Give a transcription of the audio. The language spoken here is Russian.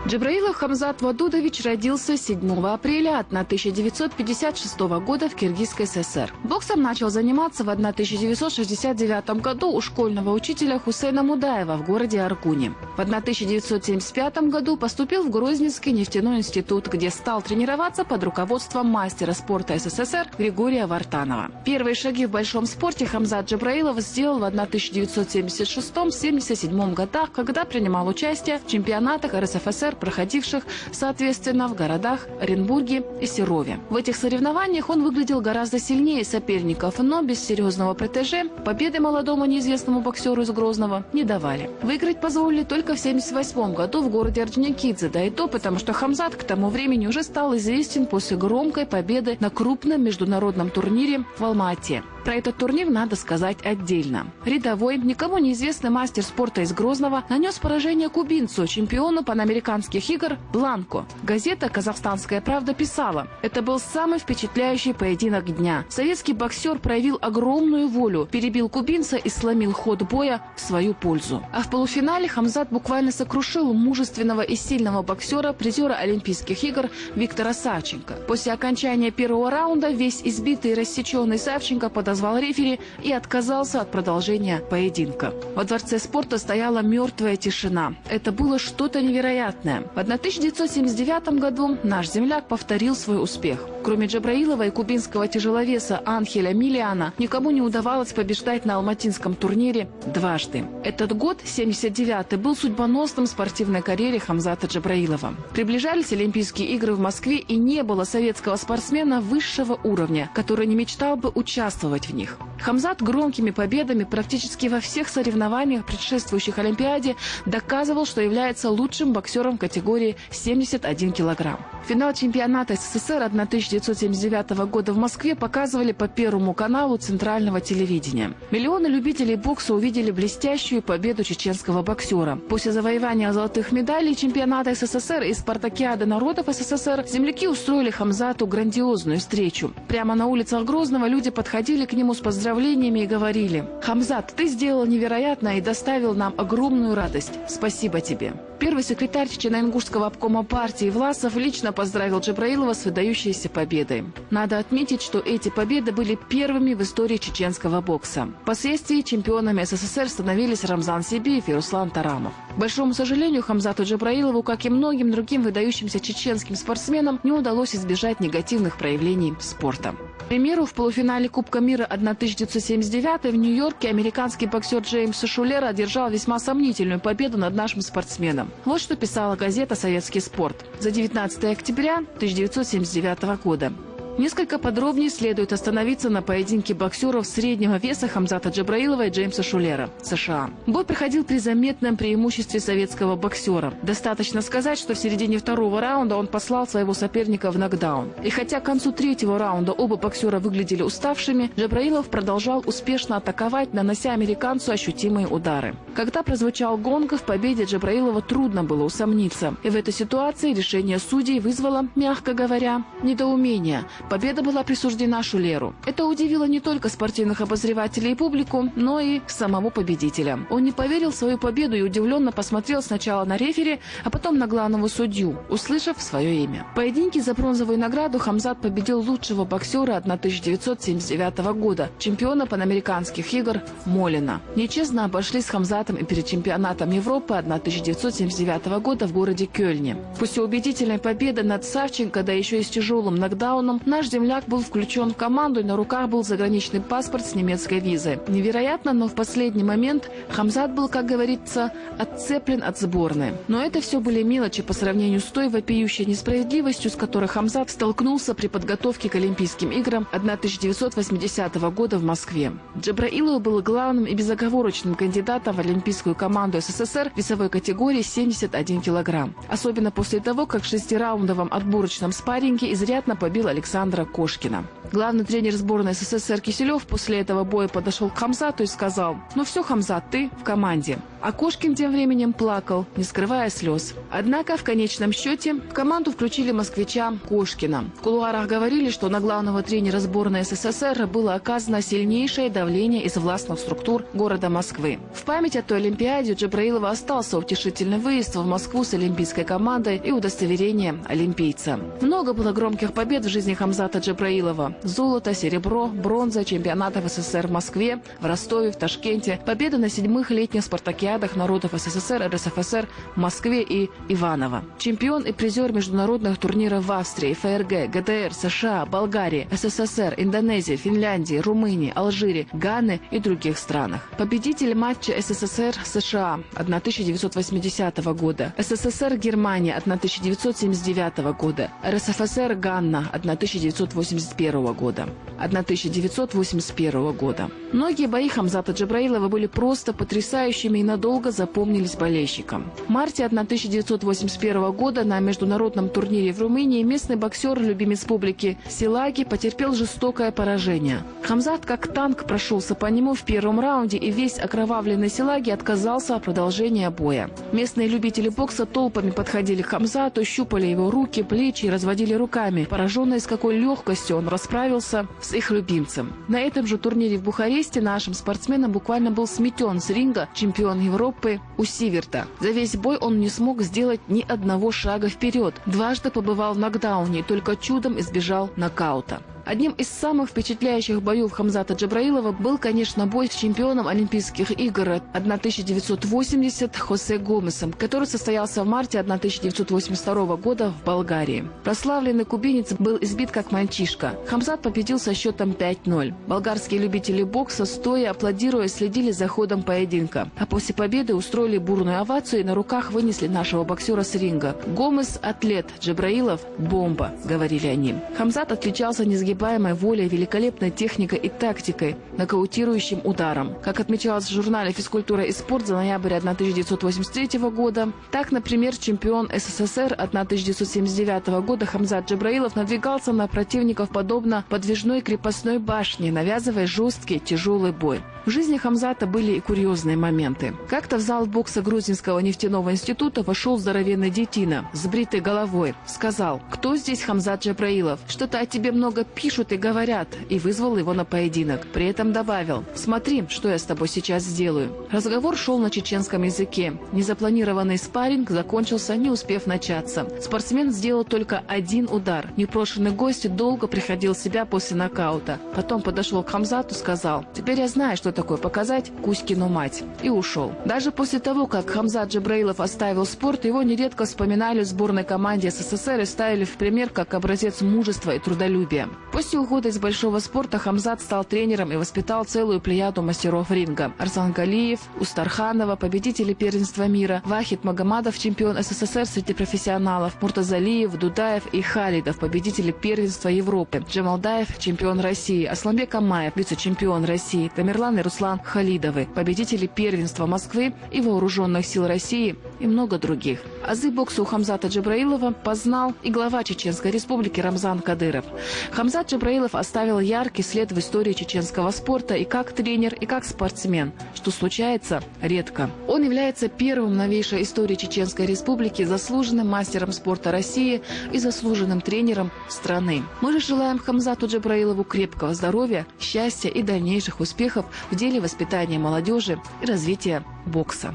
Джабраилов Хамзат Вадудович родился 7 апреля 1956 года в Киргизской ССР. Боксом начал заниматься в 1969 году у школьного учителя Хусейна Мудаева в городе Аргуне. В 1975 году поступил в Грозненский нефтяной институт, где стал тренироваться под руководством мастера спорта СССР Григория Вартанова. Первые шаги в большом спорте Хамзат Джабраилов сделал в 1976-77 годах, когда принимал участие в чемпионатах РСФСР, проходивших, соответственно, в городах Оренбурге и Серове. В этих соревнованиях он выглядел гораздо сильнее соперников, но без серьезного протеже победы молодому неизвестному боксеру из Грозного не давали. Выиграть позволили только в 1978 году в городе Орджоникидзе, да и то потому, что Хамзат к тому времени уже стал известен после громкой победы на крупном международном турнире в Алма-Ате. Про этот турнир надо сказать отдельно. Рядовой, никому неизвестный мастер спорта из Грозного нанес поражение кубинцу, чемпиону панамериканских игр Бланко. Газета «Казахстанская правда» писала: «Это был самый впечатляющий поединок дня. Советский боксер проявил огромную волю, перебил кубинца и сломил ход боя в свою пользу». А в полуфинале Хамзат буквально сокрушил мужественного и сильного боксера, призера Олимпийских игр Виктора Савченко. После окончания первого раунда весь избитый и рассеченный Савченко подозвал рефери и отказался от продолжения поединка. Во дворце спорта стояла мертвая тишина. Это было что-то невероятное. В 1979 году наш земляк повторил свой успех. Кроме Джабраилова и кубинского тяжеловеса Анхеля Миллиана, никому не удавалось побеждать на алматинском турнире дважды. Этот год, 79-й, был судьбоносным в спортивной карьере Хамзата Джабраилова. Приближались Олимпийские игры в Москве, и не было советского спортсмена высшего уровня, который не мечтал бы участвовать в них. Хамзат громкими победами практически во всех соревнованиях, предшествующих Олимпиаде, доказывал, что является лучшим боксером категории 71 килограмм. Финал чемпионата СССР 1979 года в Москве показывали по Первому каналу центрального телевидения. Миллионы любителей бокса увидели блестящую победу чеченского боксера. После завоевания золотых медалей чемпионата СССР и спартакиады народов СССР земляки устроили Хамзату грандиозную встречу. Прямо на улицах Грозного люди подходили к нему с поздравлениями и говорили: «Хамзат, ты сделал невероятно и доставил нам огромную радость. Спасибо тебе». Первый секретарь Чечено-Ингушского обкома партии Власов лично поздравил Джабраилова с выдающейся победой. Надо отметить, что эти победы были первыми в истории чеченского бокса. Впоследствии чемпионами СССР становились Рамзан Сибиев и Руслан Тарамов. К большому сожалению, Хамзату Джабраилову, как и многим другим выдающимся чеченским спортсменам, не удалось избежать негативных проявлений спорта. К примеру, в полуфинале Кубка мира 1979 в Нью-Йорке американский боксер Джеймс Шулер одержал весьма сомнительную победу над нашим спортсменом. Вот что писала газета «Советский спорт» за 19 октября 1979 года. Несколько подробнее следует остановиться на поединке боксеров среднего веса Хамзата Джабраилова и Джеймса Шулера, США. Бой проходил при заметном преимуществе советского боксера. Достаточно сказать, что в середине второго раунда он послал своего соперника в нокдаун. И хотя к концу третьего раунда оба боксера выглядели уставшими, Джабраилов продолжал успешно атаковать, нанося американцу ощутимые удары. Когда прозвучал гонг, в победе Джабраилова трудно было усомниться. И в этой ситуации решение судей вызвало, мягко говоря, недоумение. Победа была присуждена Шулеру. Это удивило не только спортивных обозревателей и публику, но и самого победителя. Он не поверил в свою победу и удивленно посмотрел сначала на рефери, а потом на главного судью, услышав свое имя. В поединке за бронзовую награду Хамзат победил лучшего боксера 1979 года, чемпиона панамериканских игр Молина. Нечестно обошлись с Хамзатом и перед чемпионатом Европы 1979 года в городе Кёльне. После убедительной победы над Савченко, да еще и с тяжелым нокдауном, наш земляк был включен в команду, и на руках был заграничный паспорт с немецкой визой. Невероятно, но в последний момент Хамзат был, как говорится, отцеплен от сборной. Но это все были мелочи по сравнению с той вопиющей несправедливостью, с которой Хамзат столкнулся при подготовке к Олимпийским играм 1980 года в Москве. Джабраилов был главным и безоговорочным кандидатом в олимпийскую команду СССР весовой категории 71 килограмм. Особенно после того, как в 6-раундовом отборочном спарринге изрядно побил Александра Александра Кошкина. Главный тренер сборной СССР Киселев после этого боя подошел к Хамзату и сказал: «Ну все, Хамзат, ты в команде». А Кошкин тем временем плакал, не скрывая слез. Однако в конечном счете в команду включили москвича Кошкина. В кулуарах говорили, что на главного тренера сборной СССР было оказано сильнейшее давление из властных структур города Москвы. В память о той Олимпиаде у Джабраилова остался утешительный выезд в Москву с олимпийской командой и удостоверение олимпийца. Много было громких побед в жизни Хамзата Джабраилова. Золото, серебро, бронза чемпионатов СССР в Москве, в Ростове, в Ташкенте, победы на 7-х летних спартакиадах народов СССР, РСФСР в Москве и Иваново. Чемпион и призер международных турниров в Австрии, ФРГ, ГДР, США, Болгарии, СССР, Индонезии, Финляндии, Румынии, Алжире, Ганы и других странах. Победитель матча СССР-США 1980 года, СССР-Германия 1979 года, РСФСР-Ганна 1981 года. 1981 года. Многие бои Хамзата Джабраилова были просто потрясающими и надолго запомнились болельщикам. В марте 1981 года на международном турнире в Румынии местный боксер, любимец публики Силаги, потерпел жестокое поражение. Хамзат как танк прошелся по нему в первом раунде, и весь окровавленный Силаги отказался от продолжения боя. Местные любители бокса толпами подходили к Хамзату, щупали его руки, плечи и разводили руками, пораженные, с какой легкостью он расправился с их любимцем. На этом же турнире в Бухаресте нашим спортсменом буквально был сметен с ринга чемпион Европы Усиверта. За весь бой он не смог сделать ни одного шага вперед. Дважды побывал в нокдауне и только чудом избежал нокаута. Одним из самых впечатляющих боев Хамзата Джабраилова был, конечно, бой с чемпионом Олимпийских игр 1980 Хосе Гомесом, который состоялся в марте 1982 года в Болгарии. Прославленный кубинец был избит как мальчишка. Хамзат победил со счетом 5-0. Болгарские любители бокса, стоя, аплодируя, следили за ходом поединка. А после победы устроили бурную овацию и на руках вынесли нашего боксера с ринга. «Гомес – атлет, Джабраилов – бомба», – говорили они. Хамзат отличался несгибаемой волей, великолепной техникой и тактикой, нокаутирующим ударом. Как отмечалось в журнале «Физкультура и спорт» за ноябрь 1983 года, так, например, чемпион СССР 1979 года Хамзат Джабраилов надвигался на противников подобно подвижной крепостной башне, навязывая жесткий, тяжелый бой. В жизни Хамзата были и курьезные моменты. Как-то в зал бокса Грузинского нефтяного института вошел здоровенный детина с бритой головой. Сказал: «Кто здесь Хамзат Джабраилов? Что-то о тебе много пишут и говорят», и вызвал его на поединок. При этом добавил: «Смотри, что я с тобой сейчас сделаю». Разговор шел на чеченском языке. Незапланированный спарринг закончился, не успев начаться. Спортсмен сделал только один удар. Непрошенный гость долго приходил в себя после нокаута. Потом подошел к Хамзату, сказал: «Теперь я знаю, что такое показать Кузькину мать», и ушел. Даже после того, как Хамзат Джабраилов оставил спорт, его нередко вспоминали в сборной команде СССР и ставили в пример как образец мужества и трудолюбия. После ухода из большого спорта Хамзат стал тренером и воспитал целую плеяду мастеров ринга. Арслан Галиев, Устарханова, победители первенства мира, Вахид Магомадов, чемпион СССР среди профессионалов, Муртазалиев, Дудаев и Халидов, победители первенства Европы, Джамалдаев, чемпион России, Асламбек Амаев, вице-чемпион России, Тамерлан и Руслан Халидовы, победители первенства Москвы и Вооруженных сил России и много других. Азы бокса у Хамзата Джабраилова познал и глава Чеченской республики Рамзан Кадыров. Хамзат Джабраилов оставил яркий след в истории чеченского спорта и как тренер, и как спортсмен, что случается редко. Он является первым в новейшей истории Чеченской республики заслуженным мастером спорта России и заслуженным тренером страны. Мы же желаем Хамзату Джабраилову крепкого здоровья, счастья и дальнейших успехов в деле воспитания молодежи и развития бокса.